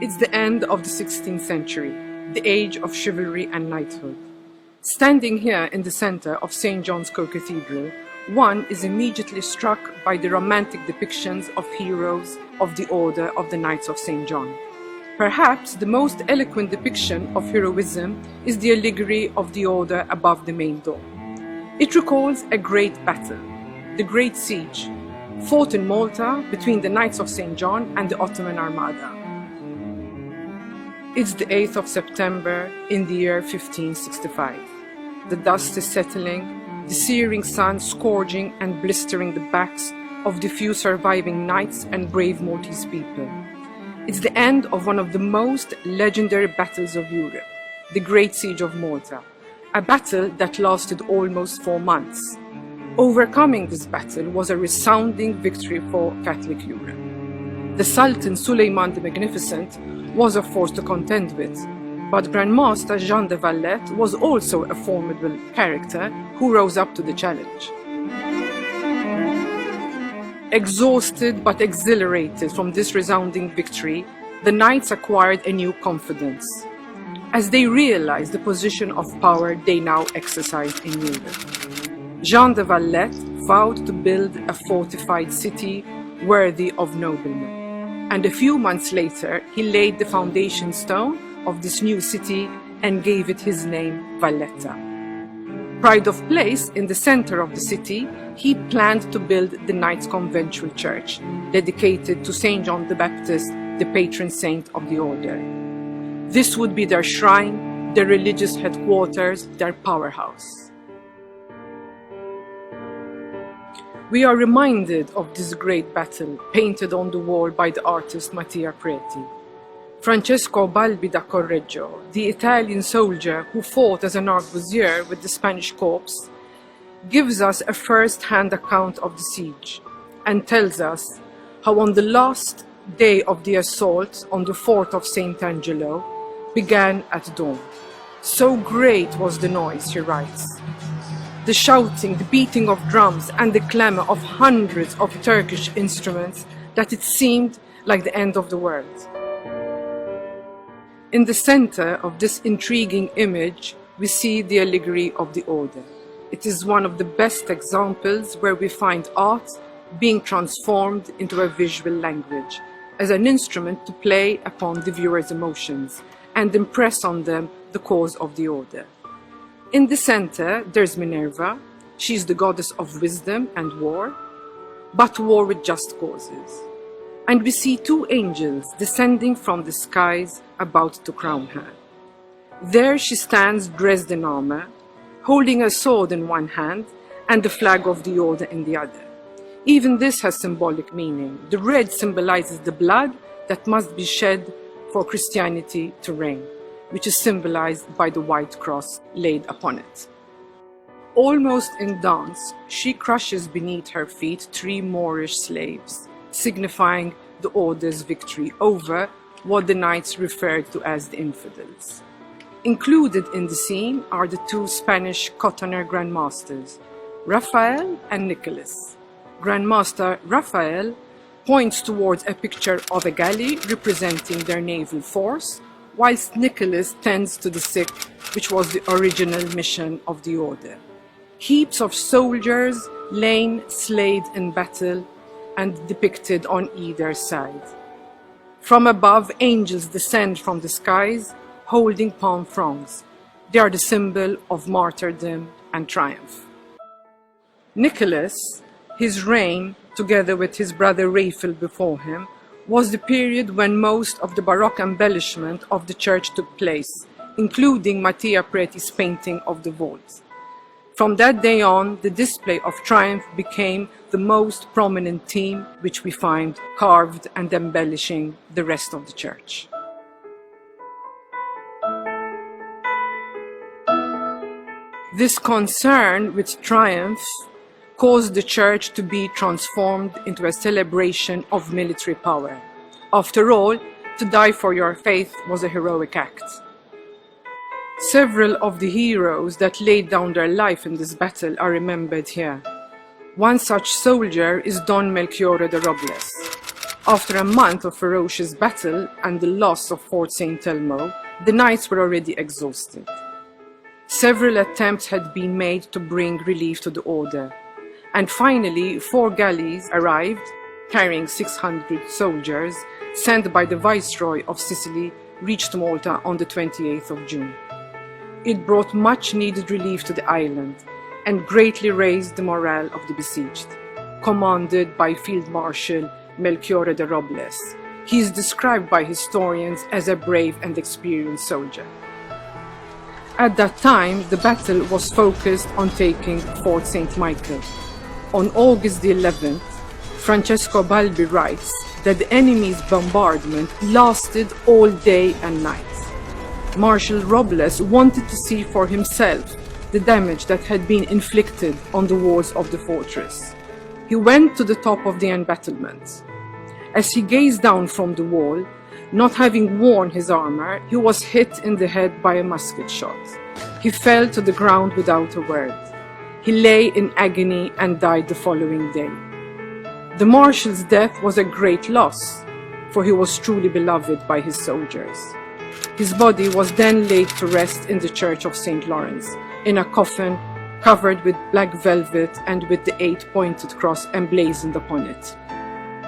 It's the end of the 16th century, the age of chivalry and knighthood. Standing here in the center of St. John's Co-Cathedral, one is immediately struck by the romantic depictions of heroes of the Order of the Knights of St. John. Perhaps the most eloquent depiction of heroism is the allegory of the order above the main door. It recalls a great battle, the Great Siege, fought in Malta between the Knights of St. John and the Ottoman Armada. It's the 8th of September in the year 1565. The dust is settling, the searing sun scourging and blistering the backs of the few surviving knights and brave Maltese people. It's the end of one of the most legendary battles of Europe, the Great Siege of Malta, a battle that lasted almost 4 months. Overcoming this battle was a resounding victory for Catholic Europe. The Sultan Suleiman the Magnificent was a force to contend with, but Grand Master Jean de Valette was also a formidable character who rose up to the challenge. Exhausted but exhilarated from this resounding victory, the knights acquired a new confidence, as they realized the position of power they now exercised in Europe. Jean de Valette vowed to build a fortified city worthy of noblemen, and a few months later he laid the foundation stone of this new city and gave it his name, Valletta. Pride of place in the center of the city, he planned to build the Knights' Conventual Church, dedicated to St. John the Baptist, the patron saint of the order. This would be their shrine, their religious headquarters, their powerhouse. We are reminded of this great battle painted on the wall by the artist Mattia Preti. Francesco Balbi da Correggio, the Italian soldier who fought as an arquebusier with the Spanish corps, gives us a first-hand account of the siege and tells us how on the last day of the assault on the fort of St. Angelo began at dawn. So great was the noise, he writes. The shouting, the beating of drums, and the clamor of hundreds of Turkish instruments that it seemed like the end of the world. In the center of this intriguing image, we see the allegory of the order. It is one of the best examples where we find art being transformed into a visual language as an instrument to play upon the viewer's emotions and impress on them the cause of the order. In the center, there's Minerva. She's the goddess of wisdom and war, but war with just causes. And we see 2 angels descending from the skies about to crown her. There she stands dressed in armor, holding a sword in one hand and the flag of the order in the other. Even this has symbolic meaning. The red symbolizes the blood that must be shed for Christianity to reign, which is symbolized by the white cross laid upon it. Almost in dance, she crushes beneath her feet 3 Moorish slaves, signifying the order's victory over what the knights referred to as the infidels. Included in the scene are the 2 Spanish cotoner grandmasters, Raphael and Nicholas. Grandmaster Raphael points towards a picture of a galley representing their naval force, whilst Nicholas tends to the sick, which was the original mission of the order. Heaps of soldiers laying slayed in battle and depicted on either side. From above, angels descend from the skies, holding palm fronds. They are the symbol of martyrdom and triumph. Nicholas, his reign, together with his brother Raphael before him, was the period when most of the Baroque embellishment of the church took place, including Mattia Preti's painting of the vaults. From that day on, the display of triumph became the most prominent theme which we find carved and embellishing the rest of the church. This concern with triumph caused the church to be transformed into a celebration of military power. After all, to die for your faith was a heroic act. Several of the heroes that laid down their life in this battle are remembered here. One such soldier is Don Melchiorre de Robles. After a month of ferocious battle and the loss of Fort St. Elmo, the knights were already exhausted. Several attempts had been made to bring relief to the order, and finally 4 galleys arrived, carrying 600 soldiers, sent by the Viceroy of Sicily, reached Malta on the 28th of June. It brought much needed relief to the island and greatly raised the morale of the besieged. Commanded by Field Marshal Melchiorre de Robles, he is described by historians as a brave and experienced soldier. At that time, the battle was focused on taking Fort St. Michael. On August the 11th, Francesco Balbi writes that the enemy's bombardment lasted all day and night. Marshal Robles wanted to see for himself the damage that had been inflicted on the walls of the fortress. He went to the top of the embattlement. As he gazed down from the wall, not having worn his armor, he was hit in the head by a musket shot. He fell to the ground without a word. He lay in agony and died the following day. The marshal's death was a great loss, for he was truly beloved by his soldiers. His body was then laid to rest in the Church of St. Lawrence, in a coffin covered with black velvet and with the 8-pointed cross emblazoned upon it.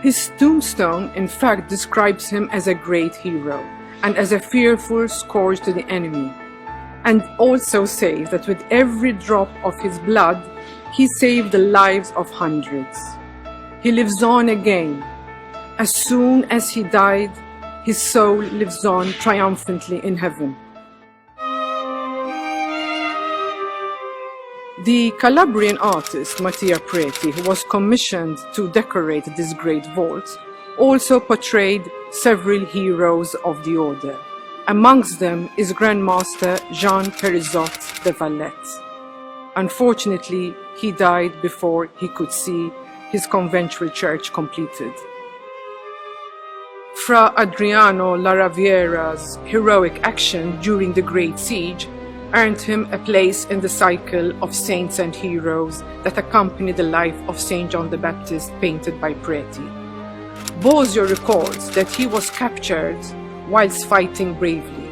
His tombstone, in fact, describes him as a great hero and as a fearful scourge to the enemy, and also says that with every drop of his blood, he saved the lives of hundreds. He lives on again. As soon as he died, his soul lives on triumphantly in heaven. The Calabrian artist Mattia Preti, who was commissioned to decorate this great vault, also portrayed several heroes of the order. Amongst them is Grandmaster Jean Perizot de Valette. Unfortunately, he died before he could see his conventual church completed. Fra Adriano La Raviera's heroic action during the Great Siege earned him a place in the cycle of saints and heroes that accompany the life of Saint John the Baptist painted by Preti. Bosio records that he was captured whilst fighting bravely,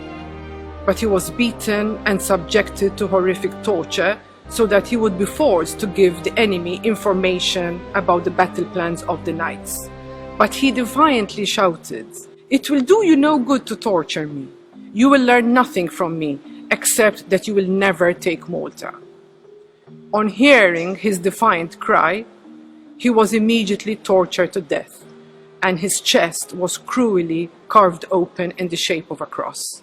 but he was beaten and subjected to horrific torture so that he would be forced to give the enemy information about the battle plans of the knights. But he defiantly shouted, "It will do you no good to torture me. You will learn nothing from me, except that you will never take Malta." On hearing his defiant cry, he was immediately tortured to death, and his chest was cruelly carved open in the shape of a cross.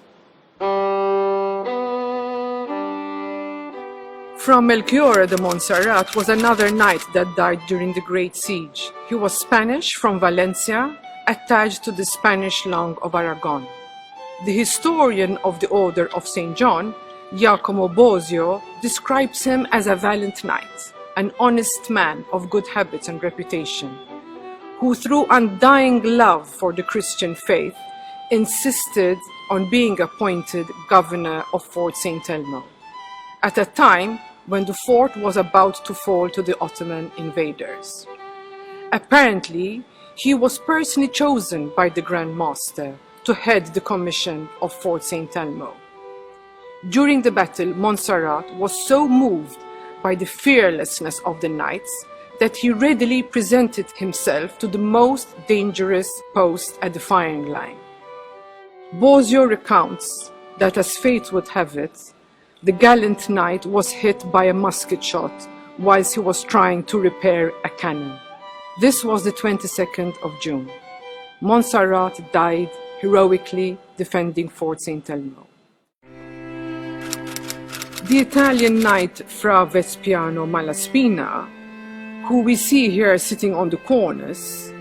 From Melchiorre de Montserrat was another knight that died during the Great Siege. He was Spanish from Valencia, attached to the Spanish Long of Aragon. The historian of the Order of St. John, Giacomo Bosio, describes him as a valiant knight, an honest man of good habits and reputation, who through undying love for the Christian faith insisted on being appointed governor of Fort St. Elmo, at a time when the fort was about to fall to the Ottoman invaders. Apparently, he was personally chosen by the Grand Master to head the commission of Fort St. Elmo. During the battle, Montserrat was so moved by the fearlessness of the knights that he readily presented himself to the most dangerous post at the firing line. Bosio recounts that, as fate would have it, the gallant knight was hit by a musket shot whilst he was trying to repair a cannon. This was the 22nd of June. Montserrat died heroically defending Fort St. Elmo. The Italian knight Fra Vespiano Malaspina, who we see here sitting on the cornice,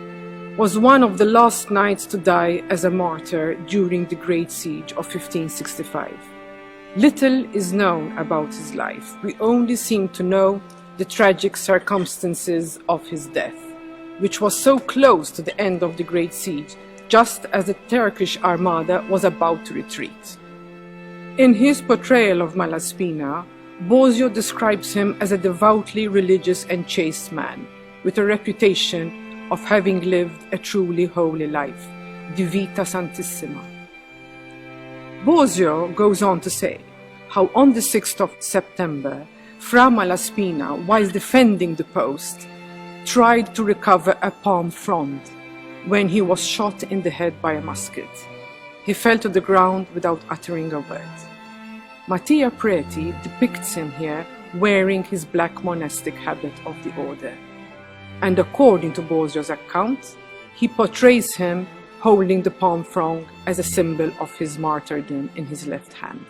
was one of the last knights to die as a martyr during the Great Siege of 1565. Little is known about his life. We only seem to know the tragic circumstances of his death, which was so close to the end of the Great Siege, just as the Turkish armada was about to retreat. In his portrayal of Malaspina, Bosio describes him as a devoutly religious and chaste man, with a reputation of having lived a truly holy life, di vita santissima. Bosio goes on to say how on the 6th of September, Fra Malaspina, while defending the post, tried to recover a palm frond when he was shot in the head by a musket. He fell to the ground without uttering a word. Mattia Preti depicts him here wearing his black monastic habit of the order. And according to Bosio's account, he portrays him holding the palm frond as a symbol of his martyrdom in his left hand.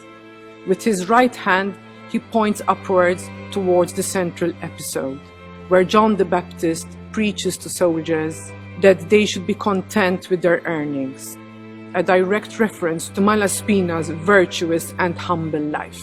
With his right hand, he points upwards towards the central episode, where John the Baptist preaches to soldiers that they should be content with their earnings, a direct reference to Malaspina's virtuous and humble life.